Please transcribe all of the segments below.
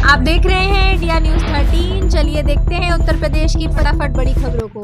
आप देख रहे हैं इंडिया न्यूज 13। चलिए देखते हैं उत्तर प्रदेश की फटाफट बड़ी खबरों को।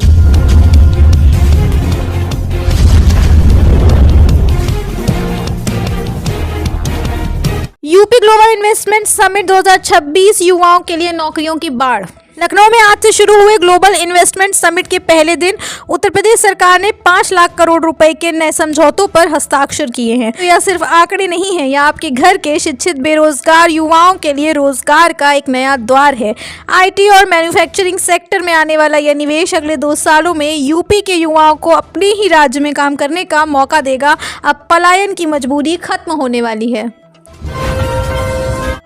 यूपी ग्लोबल इन्वेस्टमेंट समिट 2026 युवाओं के लिए नौकरियों की बाढ़। लखनऊ में आज से शुरू हुए ग्लोबल इन्वेस्टमेंट समिट के पहले दिन उत्तर प्रदेश सरकार ने 5 लाख करोड़ रुपए के नए समझौतों पर हस्ताक्षर किए हैं। तो यह सिर्फ आंकड़े नहीं है, यह आपके घर के शिक्षित बेरोजगार युवाओं के लिए रोजगार का एक नया द्वार है। आईटी और मैन्युफैक्चरिंग सेक्टर में आने वाला यह निवेश अगले 2 सालों में यूपी के युवाओं को अपने ही राज्य में काम करने का मौका देगा। अब पलायन की मजबूरी खत्म होने वाली है।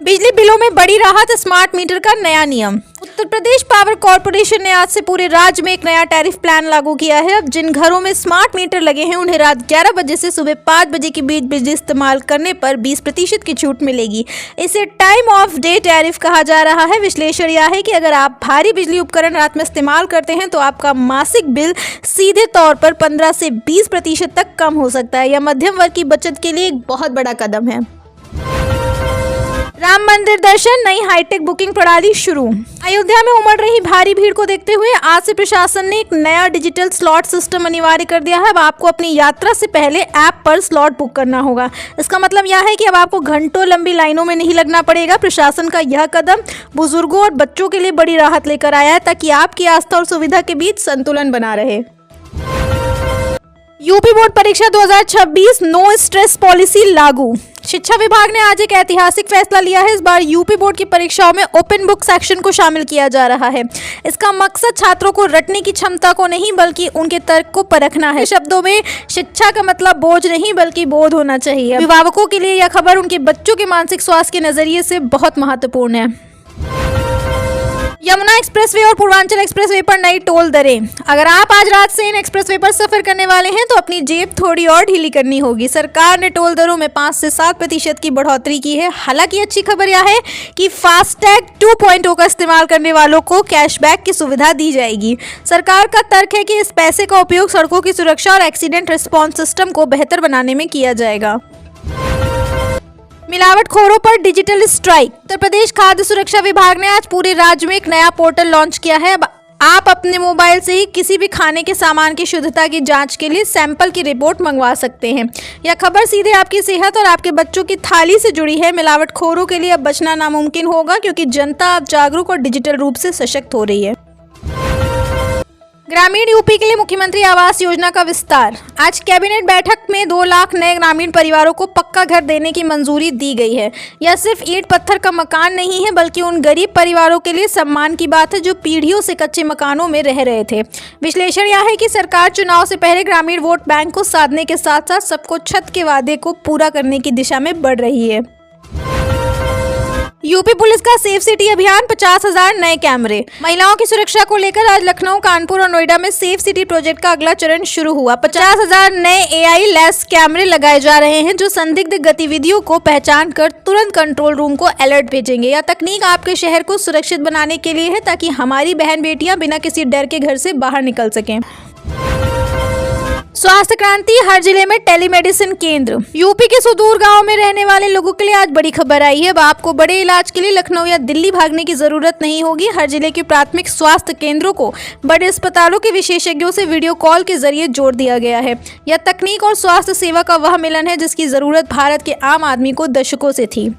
बिजली बिलों में बड़ी राहत, स्मार्ट मीटर का नया नियम। उत्तर प्रदेश पावर कॉर्पोरेशन ने आज से पूरे राज्य में एक नया टैरिफ प्लान लागू किया है। अब जिन घरों में स्मार्ट मीटर लगे हैं उन्हें रात 11 बजे से सुबह 5 बजे के बीच बिजली इस्तेमाल करने पर 20% की छूट मिलेगी। इसे टाइम ऑफ डे टैरिफ कहा जा रहा है। विश्लेषण यह है कि अगर आप भारी बिजली उपकरण रात में इस्तेमाल करते हैं तो आपका मासिक बिल सीधे तौर पर 15 से 20% तक कम हो सकता है। यह मध्यम वर्ग की बचत के लिए एक बहुत बड़ा कदम है। राम मंदिर दर्शन, नई हाईटेक बुकिंग प्रणाली शुरू। अयोध्या में उमड़ रही भारी भीड़ को देखते हुए आज से प्रशासन ने एक नया डिजिटल स्लॉट सिस्टम अनिवार्य कर दिया है। अब आपको अपनी यात्रा से पहले ऐप पर स्लॉट बुक करना होगा। इसका मतलब यह है कि अब आपको घंटों लंबी लाइनों में नहीं लगना पड़ेगा। प्रशासन का यह कदम बुजुर्गों और बच्चों के लिए बड़ी राहत लेकर आया है, ताकि आपकी आस्था और सुविधा के बीच संतुलन बना रहे। यूपी बोर्ड परीक्षा 2026 नो स्ट्रेस पॉलिसी लागू। शिक्षा विभाग ने आज एक ऐतिहासिक फैसला लिया है। इस बार यूपी बोर्ड की परीक्षाओं में ओपन बुक सेक्शन को शामिल किया जा रहा है। इसका मकसद छात्रों को रटने की क्षमता को नहीं बल्कि उनके तर्क को परखना है। शब्दों में शिक्षा का मतलब बोझ नहीं बल्कि बोध होना चाहिए। अभिभावकों के लिए यह खबर उनके बच्चों के मानसिक स्वास्थ्य के नजरिए से बहुत महत्वपूर्ण है। यमुना एक्सप्रेसवे और पूर्वांचल एक्सप्रेसवे पर नई टोल दरें। अगर आप आज रात से इन एक्सप्रेसवे पर सफर करने वाले हैं तो अपनी जेब थोड़ी और ढीली करनी होगी। सरकार ने टोल दरों में 5 से 7% की बढ़ोतरी की है। हालांकि अच्छी खबर यह है कि फास्टैग 2.0 का इस्तेमाल करने वालों को कैशबैक की सुविधा दी जाएगी। सरकार का तर्क है कि इस पैसे का उपयोग सड़कों की सुरक्षा और एक्सीडेंट रिस्पॉन्स सिस्टम को बेहतर बनाने में किया जाएगा। मिलावटखोरों पर डिजिटल स्ट्राइक। उत्तर प्रदेश खाद्य सुरक्षा विभाग ने आज पूरे राज्य में एक नया पोर्टल लॉन्च किया है। अब आप अपने मोबाइल से ही किसी भी खाने के सामान की शुद्धता की जांच के लिए सैंपल की रिपोर्ट मंगवा सकते हैं। यह खबर सीधे आपकी सेहत और आपके बच्चों की थाली से जुड़ी है। मिलावटखोरों के लिए अब बचना नामुमकिन होगा, क्योंकि जनता अब जागरूक और डिजिटल रूप से सशक्त हो रही है। ग्रामीण यूपी के लिए मुख्यमंत्री आवास योजना का विस्तार। आज कैबिनेट बैठक में 2 लाख नए ग्रामीण परिवारों को पक्का घर देने की मंजूरी दी गई है। यह सिर्फ ईंट पत्थर का मकान नहीं है बल्कि उन गरीब परिवारों के लिए सम्मान की बात है जो पीढ़ियों से कच्चे मकानों में रह रहे थे। विश्लेषण यह है कि सरकार चुनाव से पहले ग्रामीण वोट बैंक को साधने के साथ साथ सबको छत के वादे को पूरा करने की दिशा में बढ़ रही है। यूपी पुलिस का सेफ सिटी अभियान, 50,000 नए कैमरे। महिलाओं की सुरक्षा को लेकर आज लखनऊ, कानपुर और नोएडा में सेफ सिटी प्रोजेक्ट का अगला चरण शुरू हुआ। 50,000 नए AI लेस कैमरे लगाए जा रहे हैं जो संदिग्ध गतिविधियों को पहचान कर तुरंत कंट्रोल रूम को अलर्ट भेजेंगे। यह तकनीक आपके शहर को सुरक्षित बनाने के लिए है, ताकि हमारी बहन बेटियां बिना किसी डर के घर से बाहर निकल सकें। स्वास्थ्य क्रांति, हर जिले में टेलीमेडिसिन केंद्र। यूपी के सुदूर गांव में रहने वाले लोगों के लिए आज बड़ी खबर आई है। अब आपको बड़े इलाज के लिए लखनऊ या दिल्ली भागने की जरूरत नहीं होगी। हर जिले के प्राथमिक स्वास्थ्य केंद्रों को बड़े अस्पतालों के विशेषज्ञों से वीडियो कॉल के जरिए जोड़ दिया गया है। यह तकनीक और स्वास्थ्य सेवा का वह मिलन है जिसकी जरूरत भारत के आम आदमी को दशकों से थी।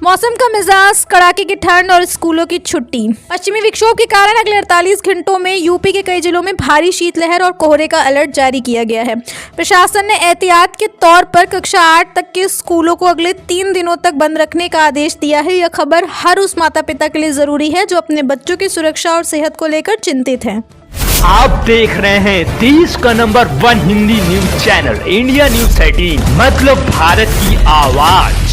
मौसम का मिजाज, कड़ाके की ठंड और स्कूलों की छुट्टी। पश्चिमी विक्षोभ के कारण अगले 48 घंटों में यूपी के कई जिलों में भारी शीतलहर और कोहरे का अलर्ट जारी किया गया है। प्रशासन ने एहतियात के तौर पर कक्षा 8 तक के स्कूलों को अगले 3 दिनों तक बंद रखने का आदेश दिया है। यह खबर हर उस माता पिता के लिए जरूरी है जो अपने बच्चों की सुरक्षा और सेहत को लेकर चिंतित हैं। आप देख रहे हैं देश का number 1 Hindi news channel India news 13, मतलब भारत की आवाज।